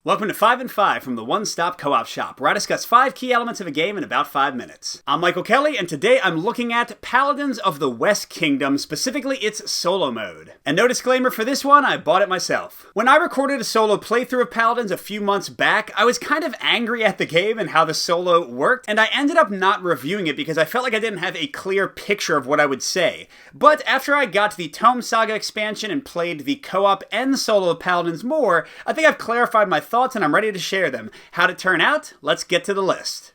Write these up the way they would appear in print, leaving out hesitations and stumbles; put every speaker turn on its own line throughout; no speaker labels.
Welcome to 5 and 5 from the One Stop Co-op Shop, where I discuss 5 key elements of a game in about 5 minutes. I'm Michael Kelly, and today I'm looking at Paladins of the West Kingdom, specifically its solo mode. And no disclaimer for this one, I bought it myself. When I recorded a solo playthrough of Paladins a few months back, I was kind of angry at the game and how the solo worked, and I ended up not reviewing it because I felt like I didn't have a clear picture of what I would say. But after I got to the Tome Saga expansion and played the co-op and solo of Paladins more, I think I've clarified my thoughts and I'm ready to share them. How'd it turn out? Let's get to the list.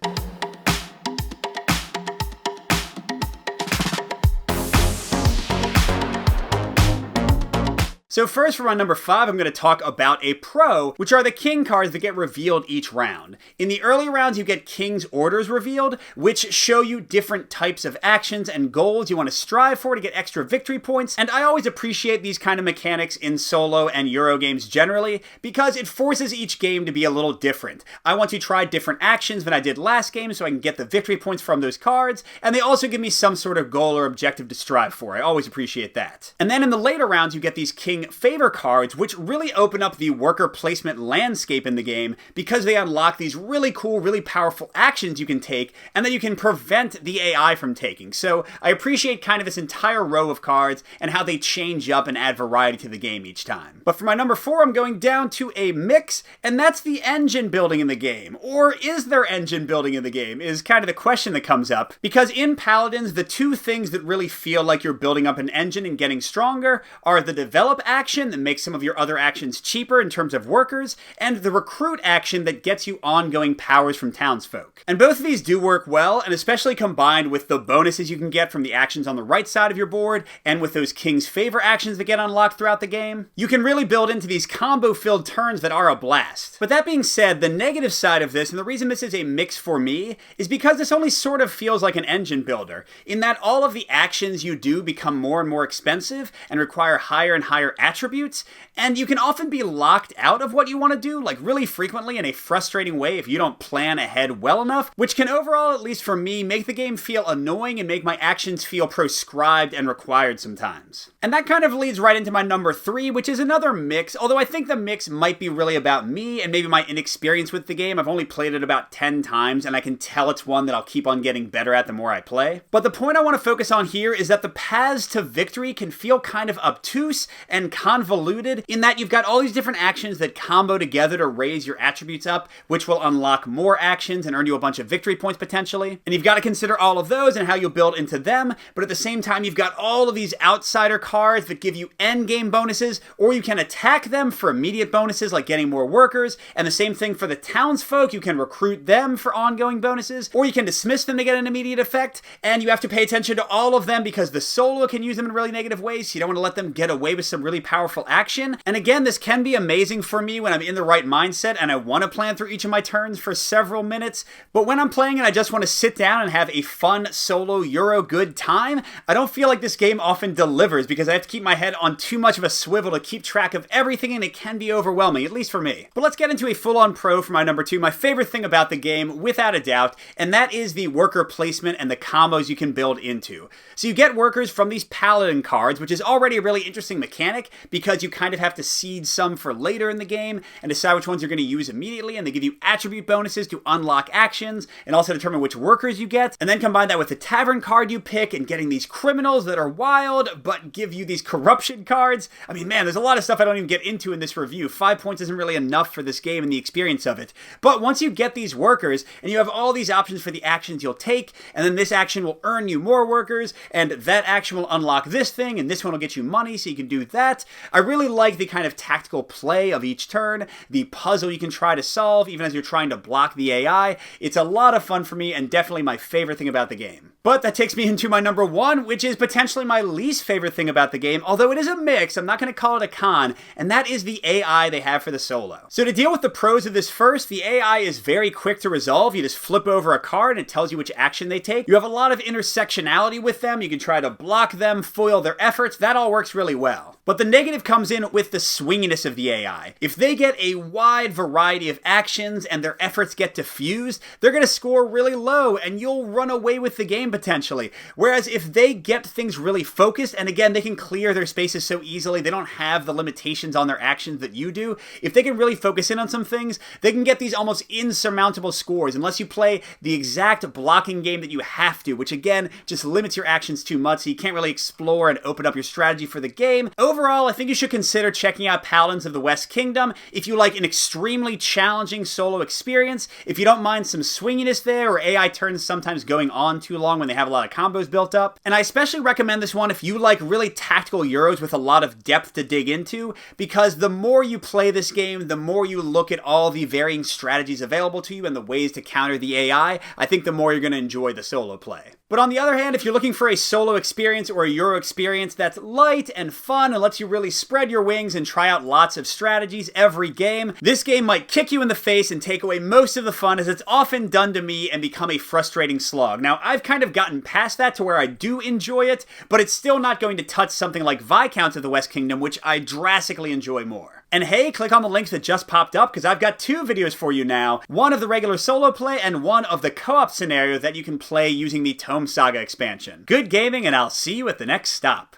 So first, for my number 5, I'm going to talk about a pro, which are the king cards that get revealed each round. In the early rounds, you get King's Orders revealed, which show you different types of actions and goals you want to strive for to get extra victory points, and I always appreciate these kind of mechanics in solo and Euro games generally, because it forces each game to be a little different. I want to try different actions than I did last game so I can get the victory points from those cards, and they also give me some sort of goal or objective to strive for. I always appreciate that. And then in the later rounds, you get these King Favor cards, which really open up the worker placement landscape in the game because they unlock these really cool, really powerful actions you can take and that you can prevent the AI from taking. So I appreciate kind of this entire row of cards and how they change up and add variety to the game each time. But for my number 4, I'm going down to a mix, and that's the engine building in the game. Or is there engine building in the game is kind of the question that comes up, because in Paladins, the two things that really feel like you're building up an engine and getting stronger are the develop action that makes some of your other actions cheaper in terms of workers, and the recruit action that gets you ongoing powers from townsfolk. And both of these do work well, and especially combined with the bonuses you can get from the actions on the right side of your board, and with those King's Favor actions that get unlocked throughout the game, you can really build into these combo-filled turns that are a blast. But that being said, the negative side of this, and the reason this is a mix for me, is because this only sort of feels like an engine builder, in that all of the actions you do become more and more expensive and require higher and higher attributes, and you can often be locked out of what you want to do, like really frequently in a frustrating way if you don't plan ahead well enough, which can overall, at least for me, make the game feel annoying and make my actions feel proscribed and required sometimes. And that kind of leads right into my number 3, which is another mix, although I think the mix might be really about me and maybe my inexperience with the game. I've only played it about 10 times, and I can tell it's one that I'll keep on getting better at the more I play. But the point I want to focus on here is that the paths to victory can feel kind of obtuse and convoluted, in that you've got all these different actions that combo together to raise your attributes up, which will unlock more actions and earn you a bunch of victory points potentially. And you've got to consider all of those and how you'll build into them, but at the same time you've got all of these outsider cards that give you endgame bonuses, or you can attack them for immediate bonuses like getting more workers, and the same thing for the townsfolk, you can recruit them for ongoing bonuses, or you can dismiss them to get an immediate effect, and you have to pay attention to all of them because the solo can use them in really negative ways, so you don't want to let them get away with some really powerful action. And again, this can be amazing for me when I'm in the right mindset and I want to plan through each of my turns for several minutes, but when I'm playing and I just want to sit down and have a fun solo Euro good time, I don't feel like this game often delivers because I have to keep my head on too much of a swivel to keep track of everything, and it can be overwhelming, at least for me. But let's get into a full-on pro for my number 2, my favorite thing about the game, without a doubt, and that is the worker placement and the combos you can build into. So you get workers from these Paladin cards, which is already a really interesting mechanic because you kind of have to seed some for later in the game and decide which ones you're going to use immediately, and they give you attribute bonuses to unlock actions and also determine which workers you get, and then combine that with the tavern card you pick and getting these criminals that are wild but give you these corruption cards. I mean, man, there's a lot of stuff I don't even get into in this review. 5 points isn't really enough for this game and the experience of it. But once you get these workers and you have all these options for the actions you'll take, and then this action will earn you more workers, and that action will unlock this thing, and this one will get you money so you can do that. I really like the kind of tactical play of each turn, the puzzle you can try to solve even as you're trying to block the AI. It's a lot of fun for me and definitely my favorite thing about the game. But that takes me into my number 1, which is potentially my least favorite thing about the game, although it is a mix, I'm not going to call it a con, and that is the AI they have for the solo. So to deal with the pros of this first, the AI is very quick to resolve. You just flip over a card and it tells you which action they take. You have a lot of intersectionality with them. You can try to block them, foil their efforts. That all works really well. But the negative comes in with the swinginess of the AI. If they get a wide variety of actions and their efforts get diffused, they're going to score really low and you'll run away with the game game potentially. Whereas if they get things really focused, and again, they can clear their spaces so easily, they don't have the limitations on their actions that you do. If they can really focus in on some things, they can get these almost insurmountable scores unless you play the exact blocking game that you have to, which again, just limits your actions too much, so you can't really explore and open up your strategy for the game. Overall, I think you should consider checking out Paladins of the West Kingdom if you like an extremely challenging solo experience, if you don't mind some swinginess there, or AI turns sometimes going on too long when they have a lot of combos built up. And I especially recommend this one if you like really tactical Euros with a lot of depth to dig into, because the more you play this game, the more you look at all the varying strategies available to you and the ways to counter the AI, I think the more you're going to enjoy the solo play. But on the other hand, if you're looking for a solo experience or a Euro experience that's light and fun and lets you really spread your wings and try out lots of strategies every game, this game might kick you in the face and take away most of the fun, as it's often done to me and become a frustrating slog. Now, I've kind of gotten past that to where I do enjoy it, but it's still not going to touch something like Viscounts of the West Kingdom, which I drastically enjoy more. And hey, click on the links that just popped up, because I've got 2 videos for you now, one of the regular solo play and one of the co-op scenario that you can play using the Tome Saga expansion. Good gaming, and I'll see you at the next stop.